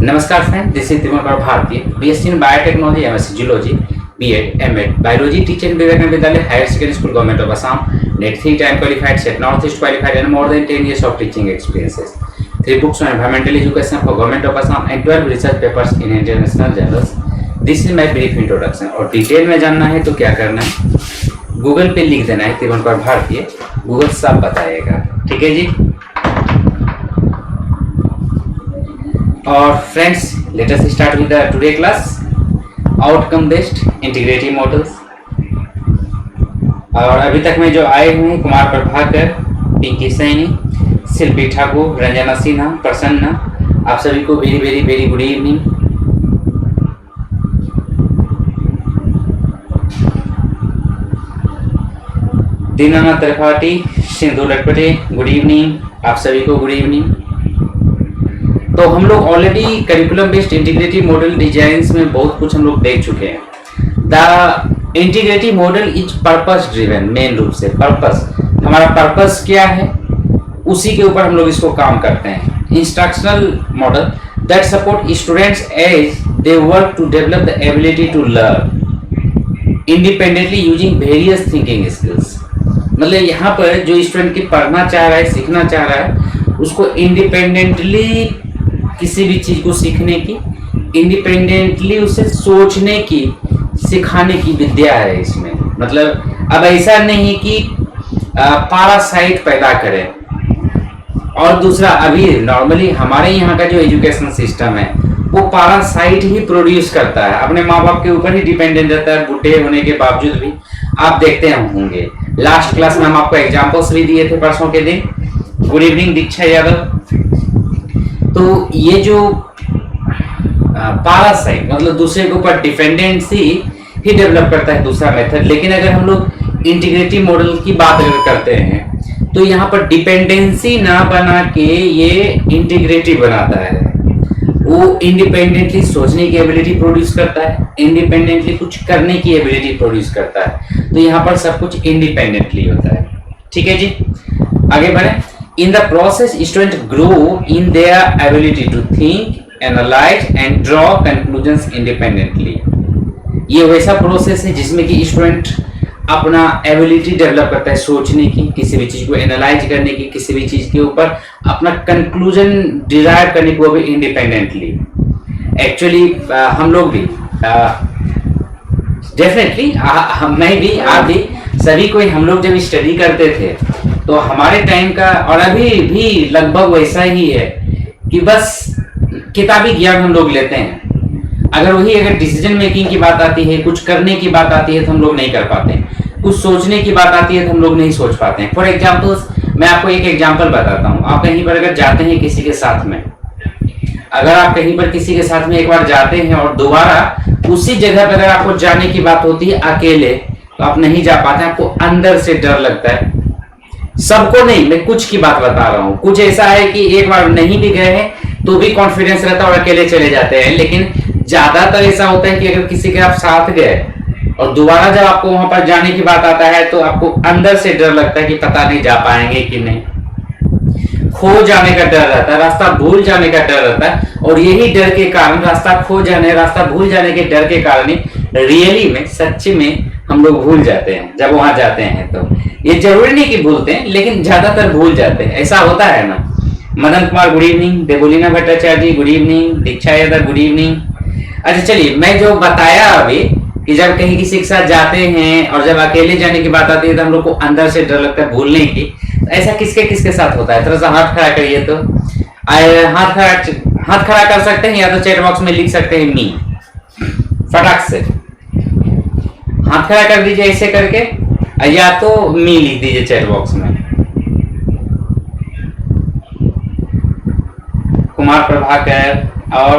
नमस्कार friend, this is Diwakar Bharti, BSc in biotechnology, MSc zoology, BEd, MEd, biology teacher in Vivekananda Vidyalaya higher secondary school, government of Assam, NET 3 time qualified, SET Northeast qualified, and more than 10 years of teaching experiences. 3 books on environmental education for government of Assam and 12 research papers in international journals. This is my brief introduction. और detail में जानना है तो क्या करना है, Google पे लिख देना है दिवाकर भारती, गूगल सब बताएगा। ठीक है जी। और friends, let us start with the today class, outcome based integrative models. और अभी तक में जो आए हुए हैं, कुमार प्रभाकर, पिंकी सैनी, शिल्पी ठाकुर, रंजना सिन्हा, प्रसन्ना, आप सभी को very very very good evening. Dinanath Tripathi, Sindhu Latpate, good evening, आप सभी को गुड इवनिंग। तो हम लोग already curriculum based integrative model designs में बहुत कुछ हम लोग देख चुके हैं। The integrative model is purpose driven, main रूप से पर्पस, हमारा पर्पस क्या है उसी के ऊपर हम लोग इसको काम करते हैं। Instructional model that support students as they work to develop the ability to learn independently using various thinking skills. मतलब यहाँ पर जो स्टूडेंट की पढ़ना चाह रहा है, सीखना चाह रहा है, उसको इंडिपेंडेंटली किसी भी चीज को सीखने की, इंडिपेंडेंटली उसे सोचने की, सिखाने की विद्या है इसमें। मतलब अब ऐसा नहीं कि पैरासाइट पैदा करें। और दूसरा, अभी नॉर्मली हमारे यहाँ का जो एजुकेशन सिस्टम है वो पैरासाइट ही प्रोड्यूस करता है, अपने माँ बाप के ऊपर ही डिपेंडेंट रहता है, बूढ़े होने के बावजूद भी। आप देखते होंगे, लास्ट क्लास में हम आपको एग्जाम्पल्स भी दिए थे परसों के दिन। गुड इवनिंग दीक्षा यादव। तो ये जो पैरासाइट मतलब दूसरे के ऊपर डिपेंडेंसी ही डेवलप करता है दूसरा मेथड। लेकिन अगर हम लोग इंटीग्रेटिव मॉडल की बात अगर करते हैं तो यहाँ पर डिपेंडेंसी ना बना के ये इंटीग्रेटिव बनाता है। वो इंडिपेंडेंटली सोचने की एबिलिटी प्रोड्यूस करता है, इंडिपेंडेंटली कुछ करने की एबिलिटी प्रोड्यूस करता है। तो यहाँ पर सब कुछ इंडिपेंडेंटली होता है। ठीक है जी, आगे बढ़े। In the process, students grow in their ability to think, analyze, and draw conclusions independently. ये वैसा प्रोसेस है जिसमें कि स्टूडेंट अपना एबिलिटी डेवलप करता है सोचने की, किसी भी चीज को एनालाइज करने की, किसी भी चीज के ऊपर अपना कंक्लूजन डिराइव करने को भी इंडिपेंडेंटली। एक्चुअली हम लोग भी डेफिनेटली, मैं भी, आप भी, सभी को हम लोग जब स्टडी करते थे तो हमारे टाइम का और अभी भी लगभग वैसा ही है कि बस किताबी ज्ञान हम लोग लेते हैं। अगर डिसीजन मेकिंग की बात आती है, कुछ करने की बात आती है तो हम लोग नहीं कर पाते हैं, कुछ सोचने की बात आती है तो हम लोग नहीं सोच पाते हैं। फॉर एग्जाम्पल्स, मैं आपको एक एग्जाम्पल बताता हूँ। आप कहीं पर अगर जाते हैं किसी के साथ में, अगर आप कहीं पर किसी के साथ में एक बार जाते हैं और दोबारा उसी जगह पर अगर आपको जाने की बात होती है अकेले, तो आप नहीं जा पाते, आपको अंदर से डर लगता है। सबको नहीं, मैं कुछ की बात बता रहा हूँ। कुछ ऐसा है कि एक बार नहीं भी गए हैं तो भी कॉन्फिडेंस रहता है और अकेले चले जाते हैं। लेकिन ज्यादातर ऐसा होता है कि अगर किसी के आप साथ गए और दोबारा जब आपको वहां पर जाने की बात आता है तो आपको अंदर से डर लगता है कि पता नहीं जा पाएंगे कि नहीं। खो जाने का डर रहता है, रास्ता भूल जाने का डर रहता है। और यही डर के कारण, रास्ता खो जाने, रास्ता भूल जाने के डर के कारण रियली में, सच्ची में हम लोग भूल जाते हैं जब वहां जाते हैं। तो ये जरूरी नहीं कि भूलते हैं, लेकिन ज्यादातर भूल जाते हैं। ऐसा होता है ना। मदन कुमार गुड इवनिंग, देवोलीना भट्टाचार्य जी गुड इवनिंग, दीक्षा यादव गुड इवनिंग। अच्छा चलिए, मैं जो बताया अभी कि जब कहीं किसी के साथ जाते हैं और जब अकेले जाने की बात आती है तो हम लोग को अंदर से डर लगता है भूलने की। तो ऐसा किसके किसके साथ होता है? थोड़ा सा हाथ खड़ा करिए। तो हाथ खड़ा कर सकते हैं या तो चैट बॉक्स में लिख सकते हैं मी, फटाक से हाथ खड़ा कर दीजिए ऐसे करके, या तो मी लिख दीजिए चैट बॉक्स में। कुमार प्रभाकर और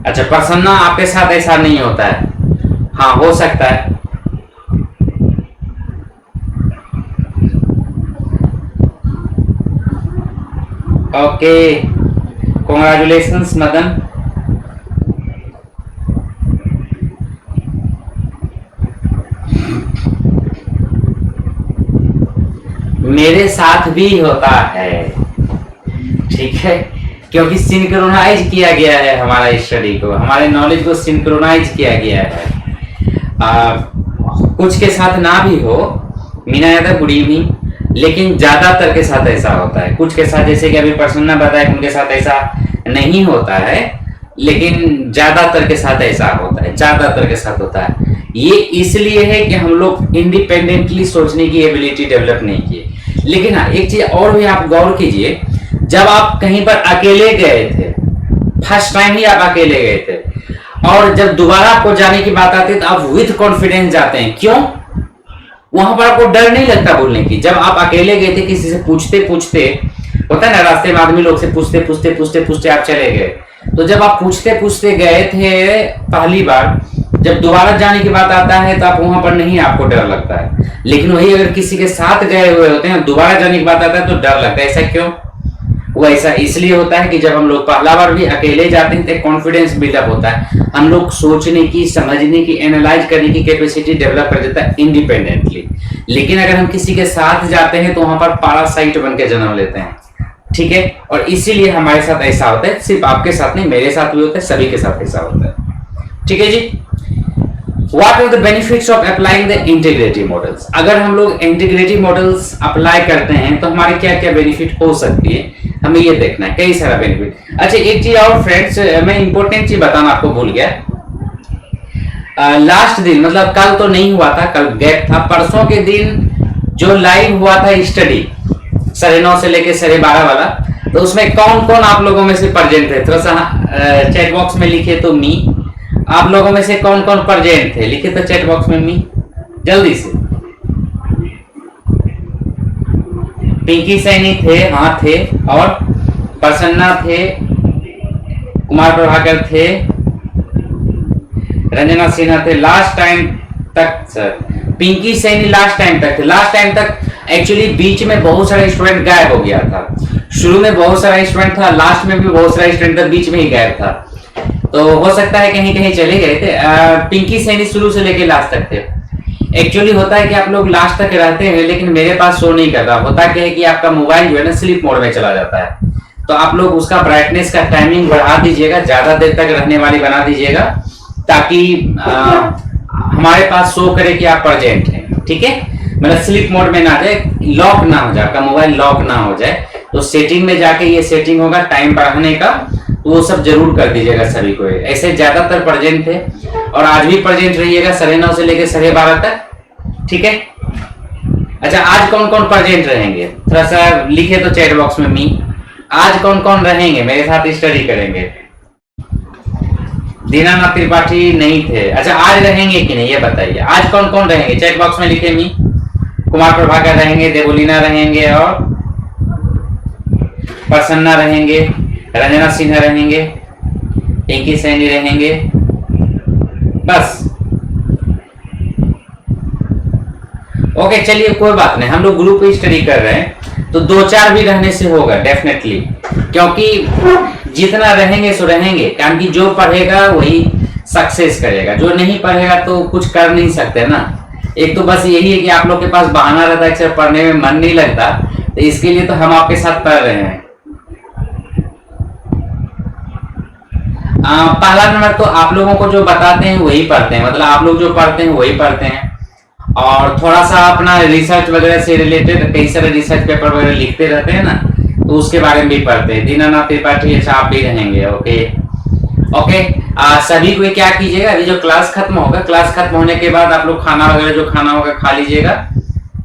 अच्छा प्रसन्ना, आपके साथ ऐसा नहीं होता है? हाँ, हो सकता है। Okay, congratulations Madan. मेरे साथ भी होता है। ठीक है, क्योंकि सिंक्रोनाइज किया गया है हमारा स्टडी को, हमारे नॉलेज को सिंक्रोनाइज किया गया है। कुछ के साथ ना भी हो, मीना यादव गुड इवनिंग, लेकिन ज्यादातर के साथ ऐसा होता है। कुछ के साथ, जैसे कि अभी प्रसन्ना बताया, उनके साथ ऐसा नहीं होता है, लेकिन ज्यादातर के साथ ऐसा होता है, ज्यादातर के साथ होता है। ये इसलिए है कि हम लोग इंडिपेंडेंटली सोचने की एबिलिटी डेवलप नहीं किए। लेकिन हाँ, एक चीज और भी आप गौर कीजिए, जब आप कहीं पर अकेले गए थे, फर्स्ट टाइम ही आप अकेले गए थे, और जब दोबारा आपको जाने की बात आती है तो आप विथ कॉन्फिडेंस जाते हैं। क्यों? वहां पर आपको डर नहीं लगता बोलने की। जब आप अकेले गए थे, किसी से पूछते पूछते, होता है ना रास्ते में आदमी लोग से पूछते पूछते पूछते पूछते आप चले गए, तो जब आप पूछते पूछते गए थे पहली बार, जब दोबारा जाने की बात आता है तो आप वहां पर नहीं, आपको डर लगता है। लेकिन वही अगर किसी के साथ गए हुए होते हैं, दोबारा जाने की बात आता है तो डर लगता है। ऐसा क्यों? वो ऐसा इसलिए होता है कि जब हम लोग पहला बार भी अकेले जाते हैं तो कॉन्फिडेंस बिल्डअप होता है, हम लोग सोचने की, समझने की, एनालाइज करने की कैपेसिटी डेवलप कर देता है इंडिपेंडेंटली। लेकिन अगर हम किसी के साथ जाते हैं तो वहां पर पैरासाइट बन के जन्म लेते हैं, ठीक है। और इसीलिए हमारे साथ ऐसा होता है, सिर्फ आपके साथ नहीं, मेरे साथ भी होता है, सभी के साथ ऐसा होता है, ठीक है जी। What are the benefits of applying the integrative models? अगर हम लोग इंटीग्रेटिव मॉडल्स अप्लाई करते हैं तो हमारे क्या क्या बेनिफिट हो सकती है, हमें ये देखना है, कई सारा बेनिफिट। अच्छा, एक चीज और फ्रेंड्स, मैं इंपॉर्टेंट चीज बताना आपको भूल गया। लास्ट दिन, मतलब कल तो नहीं हुआ था, कल गैप था, परसों के दिन जो लाइव हुआ था स्टडी 9:30 से लेके 12:30 वाला, तो उसमें कौन कौन आप लोगों में से प्रेजेंट थे? थोड़ा सा चैट बॉक्स में लिखे तो मी, आप लोगों में से कौन कौन प्रेजेंट थे? लिखे तो चैट बॉक्स में मी, जल्दी से। पिंकी सैनी थे, हाँ थे, और प्रसन्ना थे, कुमार प्रभाकर थे, रंजना सिन्हा थे। लास्ट टाइम तक sir Pinki Saini last time तक थे। लास्ट टाइम तक एक्चुअली बीच में बहुत सारा स्टूडेंट गायब हो गया था। शुरू में बहुत सारा स्टूडेंट था, लास्ट में भी बहुत सारा स्टूडेंट था, बीच में ही गायब था, तो हो सकता है कहीं कहीं चले गए थे। पिंकी सैनी शुरू से लेके लास्ट तक थे। एक्चुअली होता है कि आप लोग लास्ट तक रहते हैं, लेकिन मेरे पास शो नहीं कर रहा। होता क्या है कि आपका मोबाइल जो है ना स्लीप मोड में चला जाता है, तो आप लोग उसका ब्राइटनेस का टाइमिंग बढ़ा दीजिएगा, ज्यादा देर तक रहने वाली बना दीजिएगा, ताकि हमारे पास शो करे कि आप प्रेजेंट हैं, ठीक है। मतलब स्लीप मोड में ना जाए, लॉक ना हो जाए, आपका मोबाइल लॉक ना हो जाए। तो सेटिंग में जाके ये सेटिंग होगा टाइम बढ़ाने का, तो वो सब जरूर कर दीजिएगा सभी को। ऐसे ज्यादातर प्रेजेंट थे, और आज भी प्रेजेंट रहिएगा 9:30 से लेकर 12:30 तक, ठीक है। अच्छा, आज कौन कौन प्रेजेंट रहेंगे? थोड़ा सा लिखे तो चैट बॉक्स में मी, आज कौन कौन रहेंगे मेरे साथ स्टडी करेंगे? दीनानाथ त्रिपाठी नहीं थे। अच्छा, आज रहेंगे कि नहीं ये बताइए, आज कौन कौन रहेंगे? चैट बॉक्स में लिखे मी। कुमार प्रभाकर रहेंगे, देवलीना रहेंगे, और प्रसन्ना रहेंगे, रंजना सिन्हा रहेंगे, पिंकी सैनी रहेंगे, बस। ओके, चलिए कोई बात नहीं, हम लोग ग्रुप पे स्टडी कर रहे हैं, तो 2-4 भी रहने से होगा डेफिनेटली, क्योंकि जितना रहेंगे सो रहेंगे। कारण कि जो पढ़ेगा वही सक्सेस करेगा, जो नहीं पढ़ेगा तो कुछ कर नहीं सकते ना। एक तो बस यही है कि आप लोग के पास बहाना रहता है कि पढ़ने में मन नहीं लगता, तो इसके लिए तो हम आपके साथ पढ़ रहे हैं। पहला नंबर तो आप लोगों को जो बताते हैं वही पढ़ते हैं, मतलब आप लोग जो पढ़ते हैं वही पढ़ते हैं, और थोड़ा सा अपना रिसर्च वगैरह से रिलेटेड कई सारे रिसर्च पेपर वगैरह लिखते रहते हैं ना, तो उसके बारे में भी पढ़ते हैं। दीनानाथ त्रिपाठी, अच्छा आप भी रहेंगे, ओके ओके। सभी को क्या कीजिएगा, अभी जो क्लास खत्म होगा, क्लास खत्म होने के बाद आप लोग खाना वगैरह जो खाना होगा खा लीजिएगा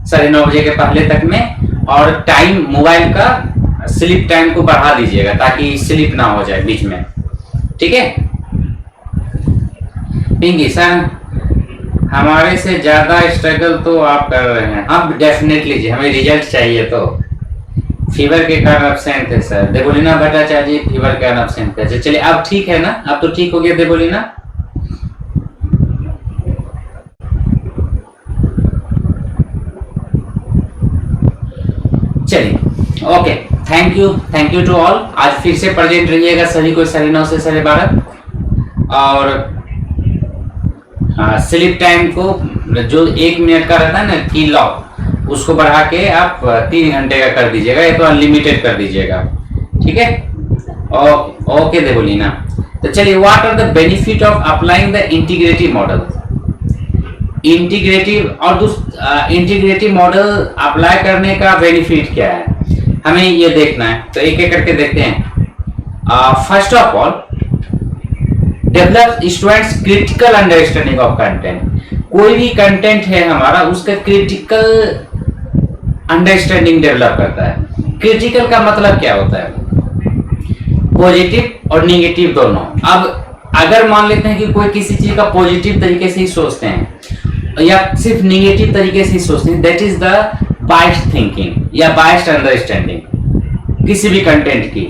9:30 बजे के पहले तक में, और टाइम मोबाइल का स्लीप टाइम को बढ़ा दीजिएगा ताकि स्लीप ना हो जाए बीच में, ठीक है। पिंकी सर, हमारे से ज्यादा स्ट्रगल तो आप कर रहे हैं। अब डेफिनेटली जी, हमें रिजल्ट चाहिए, तो फीवर के कारण एब्सेंट थे सर। देवलीना भट्टाचार्य जी फीवर के कारण एब्सेंट थे। चलिए अब ठीक है ना, अब तो ठीक हो गया देवलीना। चलिए okay, thank you to all. आज फिर से प्रेजेंट रहिएगा सभी को 9:30 से 12:30, और स्लीप टाइम को जो 1 मिनट का रहता है ना की लॉक, उसको बढ़ा के आप 3 घंटे का कर दीजिएगा, या तो अनलिमिटेड कर दीजिएगा, ठीक है। Okay okay Devleena. तो चलिए, what are the benefit of applying the integrative model. Integrative model apply करने का बेनिफिट क्या है, हमें ये देखना है। तो एक एक करके देखते हैं। First of all, develop students critical understanding of content. कोई भी कंटेंट है हमारा, उसका क्रिटिकल अंडरस्टैंडिंग डेवलप करता है। क्रिटिकल का मतलब क्या होता है, पॉजिटिव और नेगेटिव दोनों। अब अगर मान लेते हैं कि कोई किसी चीज का पॉजिटिव तरीके से ही सोचते हैं या सिर्फ नेगेटिव तरीके से ही सोचते हैं, that is the biased thinking या बायस्ड अंडरस्टैंडिंग किसी भी कंटेंट की।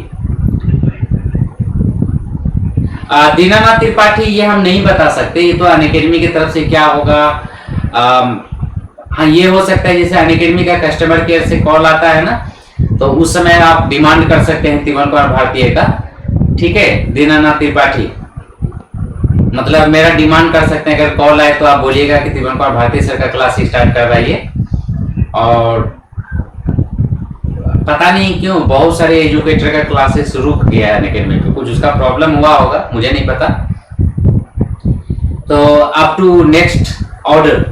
दीनानाथ त्रिपाठी, ये हम नहीं बता सकते, ये तो अनअकैडमी की तरफ से क्या होगा। हाँ, ये हो सकता है जैसे अनअकैडमी का कस्टमर केयर से कॉल आता है ना, तो उस समय आप डिमांड कर सकते हैं तिमन कुमार भारतीय का, ठीक है। दीनानाथ त्रिपाठी मतलब मेरा डिमांड कर सकते हैं, अगर कॉल आए तो आप बोलिएगा कि तिमन कुमार भारतीय सर का क्लास स्टार्ट करवाइए। और पता नहीं क्यों बहुत सारे एजुकेटर का क्लासेस रुक गया है अनअकैडमी पे, कुछ उसका प्रॉब्लम हुआ होगा, मुझे नहीं पता। तो अप टू नेक्स्ट ऑर्डर,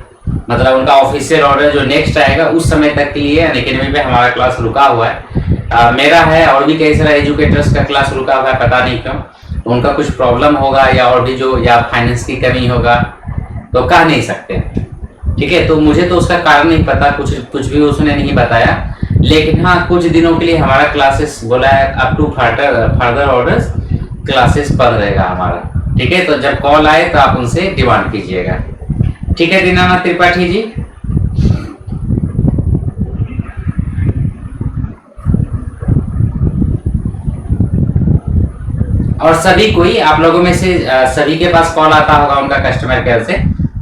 मतलब उनका ऑफिशियल ऑर्डर जो नेक्स्ट आएगा उस समय तक के लिए अनअकैडमी पे हमारा क्लास रुका हुआ है। मेरा है और भी कई सारे एजुकेटर्स का क्लास रुका हुआ है, पता नहीं क्यों। तो उनका कुछ प्रॉब्लम होगा या और भी जो या फाइनेंस की कमी होगा, तो कह नहीं सकते, ठीक है। तो मुझे तो उसका कारण नहीं पता, कुछ भी उसने नहीं बताया। लेकिन हाँ, कुछ दिनों के लिए हमारा क्लासेस बोला है, up to further orders classes बंद रहेगा हमारा, ठीक है। तो जब कॉल आए तो आप उनसे डिमांड कीजिएगा, ठीक है दीनानाथ त्रिपाठी जी। और सभी कोई आप लोगों में से सभी के पास कॉल आता होगा उनका कस्टमर केयर से,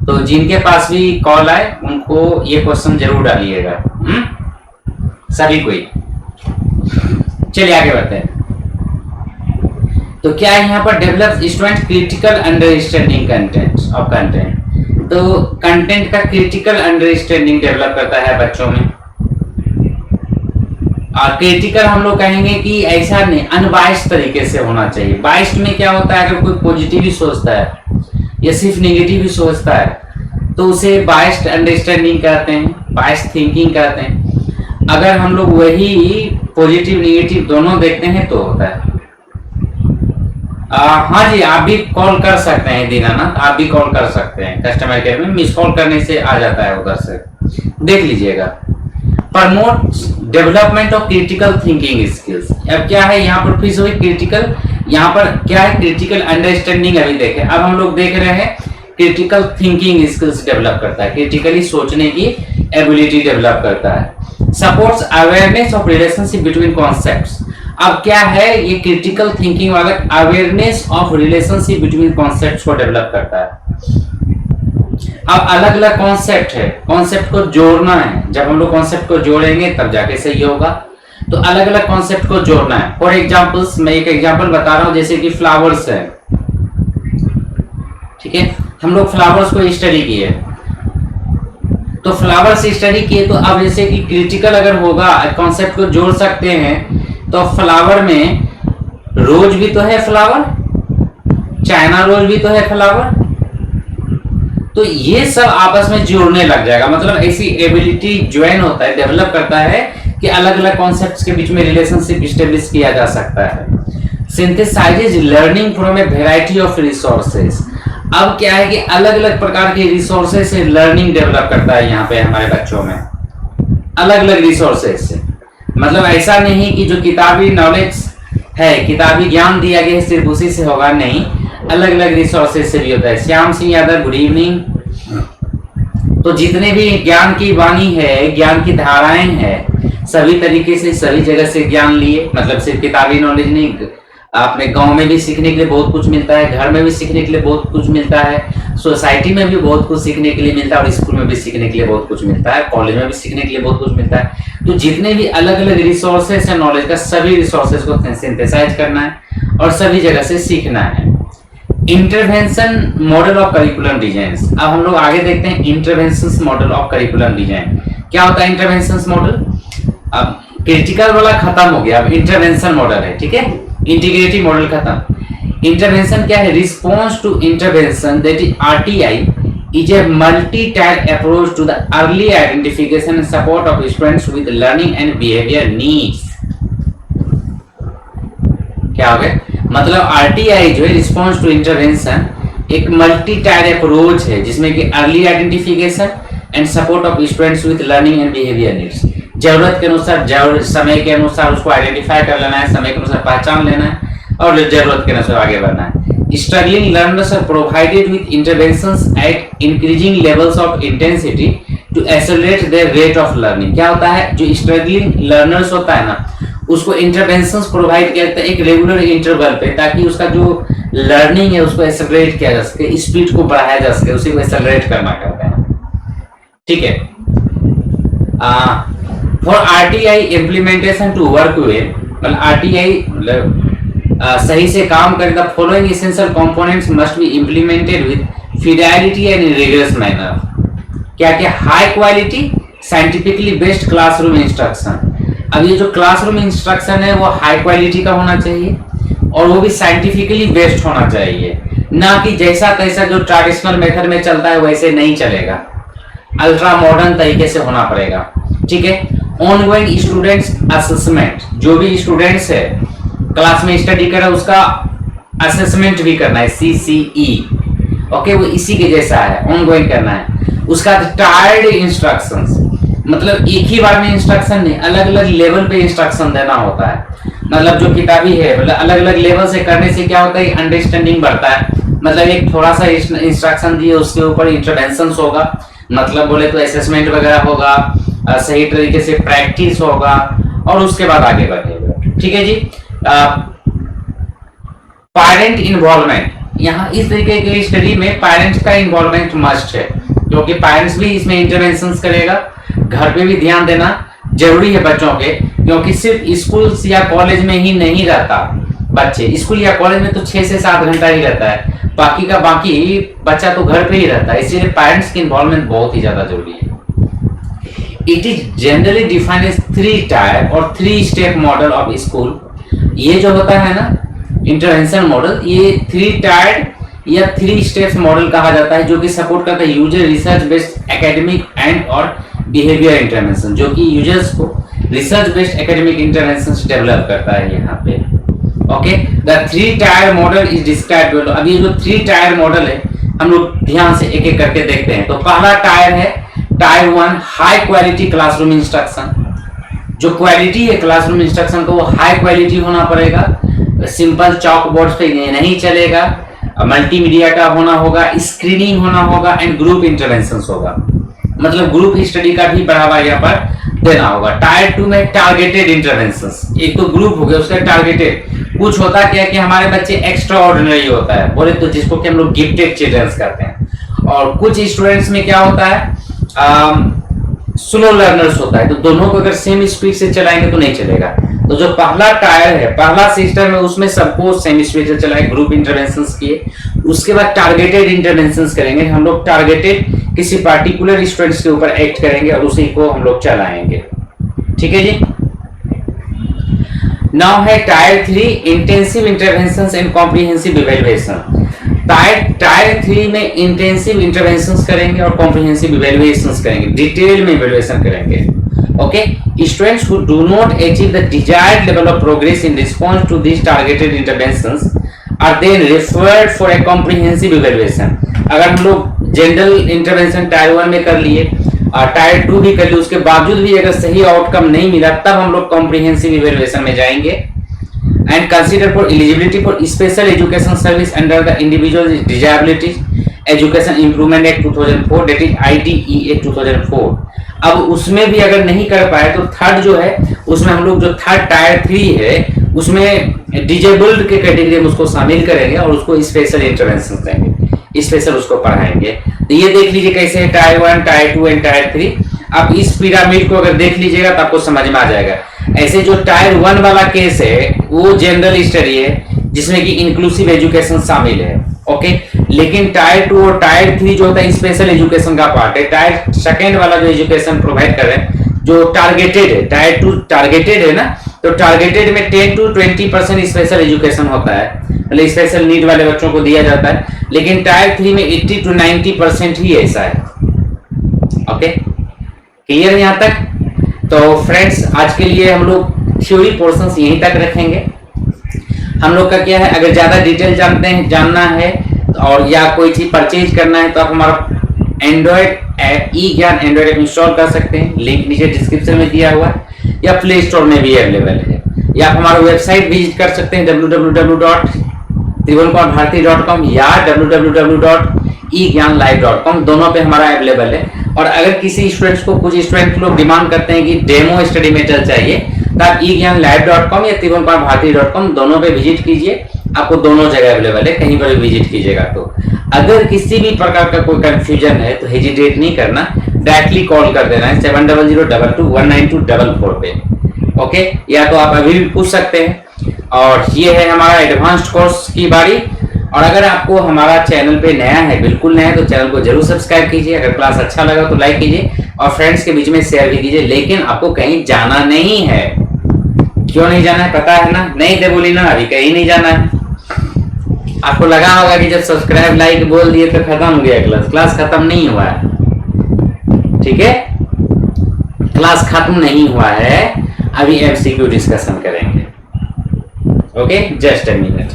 तो जिनके पास भी कॉल आए उनको ये क्वेश्चन जरूर डालिएगा, सभी कोई। चलिए आगे बढ़ते हैं। तो क्या है यहाँ पर, develop student critical understanding content of content. तो कंटेंट का क्रिटिकल अंडरस्टैंडिंग डेवलप करता है बच्चों में। क्रिटिकल हम लोग कहेंगे कि ऐसा नहीं, अनबायस्ड तरीके से होना चाहिए। बायस्ड में क्या होता है, अगर कोई पॉजिटिव ही सोचता है या सिर्फ नेगेटिव ही सोचता है तो उसे बायस्ड अंडरस्टैंडिंग कहते हैं, बायस्ड थिंकिंग कहते हैं। अगर हम लोग वही पॉजिटिव नेगेटिव दोनों देखते हैं तो होता है। हाँ जी, आप भी कॉल कर सकते हैं दीनानाथ, आप भी कॉल कर सकते हैं कस्टमर केयर में, मिस कॉल करने से आ जाता है उधर से, देख लीजिएगा। Promote development of critical thinking skills. अब क्या है यहाँ पर, फिर हुई क्रिटिकल, यहाँ पर क्या है, क्रिटिकल अंडरस्टैंडिंग अभी देखे। अब हम लोग देख रहे हैं क्रिटिकल थिंकिंग स्किल्स डेवलप करता है, क्रिटिकली सोचने की एबिलिटी डेवलप करता है। Supports awareness of relationship between concepts. अब क्या है, ये क्रिटिकल थिंकिंग वाला awareness of relationship between concepts को डेवलप करता है। अब अलग अलग कॉन्सेप्ट है, कॉन्सेप्ट को जोड़ना है। जब हम लोग कॉन्सेप्ट को जोड़ेंगे तब जाके सही होगा। तो अलग अलग कॉन्सेप्ट को जोड़ना है। फॉर एग्जाम्पल्स, मैं एक एग्जाम्पल बता रहा हूं, जैसे कि फ्लावर्स है, ठीक है। हम लोग फ्लावर्स को स्टडी किए, तो फ्लावर्स स्टडी किए, तो अब जैसे कि क्रिटिकल अगर होगा, कॉन्सेप्ट को जोड़ सकते हैं। तो फ्लावर में रोज भी तो है फ्लावर, चाइना रोज भी तो है फ्लावर, तो ये सब आपस में जोड़ने लग जाएगा। मतलब ऐसी एबिलिटी ज्वाइन होता है, डेवलप करता है कि अलग अलग कॉन्सेप्ट्स के बीच में रिलेशनशिप स्टेब्लिश किया जा सकता है। सिंथेसाइजेज learning from A variety of resources. अब क्या है कि अलग अलग प्रकार के रिसोर्सेज से लर्निंग डेवलप करता है यहाँ पे हमारे बच्चों में, अलग अलग रिसोर्सेज से। मतलब ऐसा नहीं कि जो किताबी नॉलेज है, किताबी ज्ञान दिया गया है सिर्फ उसी से होगा, नहीं, अलग अलग रिसोर्सेज से भी होता है। Shyam Singh Yadav, good evening. तो जितने भी ज्ञान की वाणी है, ज्ञान की धाराएं हैं, सभी तरीके से सभी जगह से ज्ञान लिए। मतलब सिर्फ किताबी नॉलेज नहीं, आपने गांव में भी सीखने के लिए बहुत कुछ मिलता है, घर में भी सीखने के लिए बहुत कुछ मिलता है, सोसाइटी में भी बहुत कुछ सीखने के लिए मिलता है, और स्कूल में भी सीखने के लिए बहुत कुछ मिलता है, कॉलेज में भी सीखने के लिए बहुत कुछ मिलता है। तो जितने भी अलग अलग रिसोर्सेस है नॉलेज का, सभी रिसोर्सेस को सिंथेसाइज करना है और सभी जगह से सीखना है। Intervention model of curriculum design. अब हम लोग आगे देखते हैं intervention model of curriculum design. क्या होता है इंटरवेंशन मॉडल? अब क्रिटिकल वाला खत्म हो गया, अब इंटरवेंशन मॉडल है, ठीक है। इंटीग्रेटिव मॉडल खत्म। इंटरवेंशन क्या है? Response to intervention, that is RTI, is a multi-tier approach to the early identification and support of students with learning and behavior needs। क्या हो गया? मतलब आरटीआई जो है, रिस्पॉन्स टू इंटरवेंशन, एक मल्टी टायर अप्रोच है जिसमें कि early identification and support of students with learning and behaviour needs. जरूरत के अनुसार, समय के अनुसार उसको आइडेंटिफाई कर लेना है, समय के अनुसार पहचान लेना है और जरूरत के अनुसार आगे बढ़ना है। Struggling learners are provided with interventions at increasing levels of intensity to accelerate their rate of learning। क्या होता है? जो struggling learners होता है ना, उसको interventions provide किया जाता है एक रेगुलर इंटरवल पे, ताकि उसका जो लर्निंग है उसको एक्सेलरेट किया जा सके, स्पीड को बढ़ाया जा सके, उसी को एक्सेलरेट करना कहते हैं। ठीक है। For RTI implementation to work well, मतलब आरटीआई सही से काम करे, the following essential components must be implemented with fidelity and rigorous manner. क्या क्या? High quality scientifically based classroom instruction. अब ये जो क्लासरूम इंस्ट्रक्शन है वो हाई क्वालिटी का होना चाहिए और वो भी साइंटिफिकली बेस्ड होना चाहिए, ना कि जैसा तैसा जो ट्रेडिशनल मेथड में चलता है वैसे नहीं चलेगा, अल्ट्रा मॉडर्न तरीके से होना पड़ेगा। ठीक है। ऑनगोइंग स्टूडेंट्स असेसमेंट, जो भी स्टूडेंट्स है क्लास में स्टडी कर रहा है उसका असेसमेंट भी करना है, CCE। ओके, वो इसी के जैसा है, ऑनगोइंग करना है। उसका टायर्ड इंस्ट्रक्शंस, मतलब एक ही बार में इंस्ट्रक्शन नहीं, अलग अलग लेवल पे इंस्ट्रक्शन देना होता है। मतलब जो किताबी है, मतलब अलग अलग लेवल से करने से क्या होता है? अंडरस्टैंडिंग बढ़ता है। मतलब एक थोड़ा सा इंस्ट्रक्शन दिए, उसके ऊपर इंटरवेंशन होगा, मतलब बोले तो असेसमेंट वगैरह होगा, सही तरीके से प्रैक्टिस होगा और उसके बाद आगे बढ़ेगा। ठीक है जी। पेरेंट इन्वॉल्वमेंट, यहाँ इस तरीके की स्टडी में पेरेंट्स का इन्वॉल्वमेंट मस्ट है, क्योंकि पेरेंट्स भी इसमें इंटरवेंशंस करेगा। घर पे भी ध्यान देना जरूरी है बच्चों के, क्योंकि सिर्फ स्कूल या कॉलेज में ही नहीं रहता बच्चे। स्कूल या कॉलेज में तो 6 से 7 घंटा ही रहता है, बाकी का बाकी बच्चा तो घर पे ही रहता है, इसलिए पेरेंट्स की इन्वॉल्वमेंट बहुत ही ज्यादा जरूरी है। It is generally defined as 3 tier और 3 स्टेप मॉडल ऑफ स्कूल। ये जो होता है ना इंटरवेंशन मॉडल, ये 3 टायर या 3 स्टेप्स मॉडल कहा जाता है, जो कि सपोर्ट करता है user research based academic and और बिहेवियर इंटरवेंशन, जो कि यूजर्स को research based academic intervention develop करता है यहाँ पे। Okay, the 3 tyre model is described. अब ये जो 3 टायर मॉडल है हम लोग ध्यान से एक एक करके देखते हैं। तो पहला टायर है tyre 1, high quality classroom instruction. जो क्वालिटी है क्लासरूम इंस्ट्रक्शन को वो हाई क्वालिटी होना पड़ेगा, सिंपल चॉक बोर्ड पे नहीं चलेगा, मल्टीमीडिया का होना होगा, स्क्रीनिंग होना होगा एंड ग्रुप इंटरवेंशन होगा। मतलब ग्रुप स्टडी का भी बढ़ावा यहाँ पर देना होगा। टायर 2 में टारगेटेड इंटरवेंशंस, एक तो ग्रुप हो गया, उसका टारगेटेड। कुछ होता क्या है कि हमारे बच्चे एक्स्ट्रा ऑर्डिनरी होता है, बोले तो जिसको कि हम लोग गिफ्टेड चिल्ड्रंस कहते हैं, और कुछ स्टूडेंट्स में क्या होता है स्लो लर्नर्स होता है, तो दोनों को अगर सेम स्पीड से चलाएंगे तो नहीं चलेगा। तो जो पहला टायर है, पहला सिस्टम है, उसमें सबको सेम स्पीड से चलाए, ग्रुप इंटरवेंशंस किए। उसके बाद टारगेटेड इंटरवेंशंस करेंगे, हम लोग टारगेटेड किसी पार्टिकुलर स्टूडेंट्स के ऊपर एक्ट करेंगे और उसी को हम लोग चलाएंगे। ठीक है जी। नाउ है tier 3, intensive interventions and comprehensive evaluation. Tier 3 में इंटेंसिव इंटरवेंशंस करेंगे और कॉम्प्रिहेंसिव इवैल्यूएशंस करेंगे, डिटेल में इवैल्यूएशन करेंगे। Okay, students who do not achieve the desired level of progress in response to this targeted interventions are then referred for a comprehensive evaluation. अगर हम लोग general intervention tyre 1 में कर लिए और टायर 2 भी कर लिए, उसके बावजूद भी अगर सही आउटकम नहीं मिला, तब हम लोग कॉम्प्रिहेंसिव इवैल्यूएशन में जाएंगे। And consider for eligibility for special education service under the Individual Disabilities Education Improvement Act 2004, that is IDEA 2004। अब उसमें भी अगर नहीं कर पाए तो थर्ड जो है उसमें हम लोग जो थर्ड टायर 3 है उसमें डिजेबल्ड के कैटेगरी में उसको शामिल करेंगे और उसको स्पेशल इंटरवेंशन देंगे, स्पेशल उसको पढ़ाएंगे। तो ये देख लीजिए कैसे है टायर 1, टायर 2 एंड टायर 3। आप इस पिरामिड को अगर देख लीजिएगा तो आपको समझ में आ जाएगा। ऐसे जो टायर 1 वाला केस है वो जनरल स्टडी है जिसमें कि इंक्लूसिव एजुकेशन शामिल है। ओके, लेकिन टायर 2 और टायर 3 जो होता है स्पेशल एजुकेशन का पार्ट है। टायर सेकंड वाला जो एजुकेशन प्रोवाइड कर रहे हैं जो टारगेटेड है, टायर 2 टारगेटेड है ना, तो टारगेटेड में 10 to 20% स्पेशल एजुकेशन होता है, मतलब स्पेशल नीड वाले बच्चों को दिया जाता है, लेकिन टायर 3 में 80 to 90% ही ऐसा है। ओके, क्लियर है यहाँ तक? तो फ्रेंड्स, आज के लिए हम लोग थ्योरी पोर्शंस यहीं तक रखेंगे। हम लोग का क्या है, अगर ज्यादा डिटेल जानना है और या कोई चीज परचेज करना है तो आप हमारा एंड्रॉइड ऐप ई ज्ञान एंड्रॉइड ऐप इंस्टॉल कर सकते हैं, लिंक नीचे डिस्क्रिप्शन में दिया हुआ है, या प्ले स्टोर में भी अवेलेबल है, या आप हमारा वेबसाइट विजिट कर सकते हैं www.trivonkaurbharti.com या www.egyanlive.com, दोनों पे हमारा अवेलेबल है। और अगर किसी स्टूडेंट्स को, कुछ स्टूडेंट लोग डिमांड करते हैं कि डेमो स्टडी मेटेरियल चाहिए, तो आप egyanlive.com या trivonkaurbharti.com दोनों पे विजिट कीजिए, आपको दोनों जगह अवेलेबल है, कहीं पर भी विजिट कीजिएगा। तो अगर किसी भी प्रकार का कोई कंफ्यूजन है तो हेजिटेट नहीं करना, डायरेक्टली कॉल कर देना है 7002219244 पे। ओके, या तो आप अभी भी पूछ सकते हैं। और ये है हमारा एडवांस्ड कोर्स की बारी। और अगर आपको हमारा चैनल पे नया है, बिल्कुल नया है, तो चैनल को जरूर सब्सक्राइब कीजिए। अगर क्लास अच्छा लगा तो लाइक कीजिए और फ्रेंड्स के बीच में शेयर भी कीजिए। लेकिन आपको कहीं जाना नहीं है। क्यों नहीं जाना है पता है ना? नहीं थे बोली ना, अभी कहीं नहीं जाना है। आपको लगा होगा कि जब सब्सक्राइब लाइक बोल दिए तो खत्म हो गया क्लास। क्लास खत्म नहीं हुआ है, ठीक है? क्लास खत्म नहीं हुआ है, अभी एमसीक्यू डिस्कशन करेंगे। Okay, just a minute.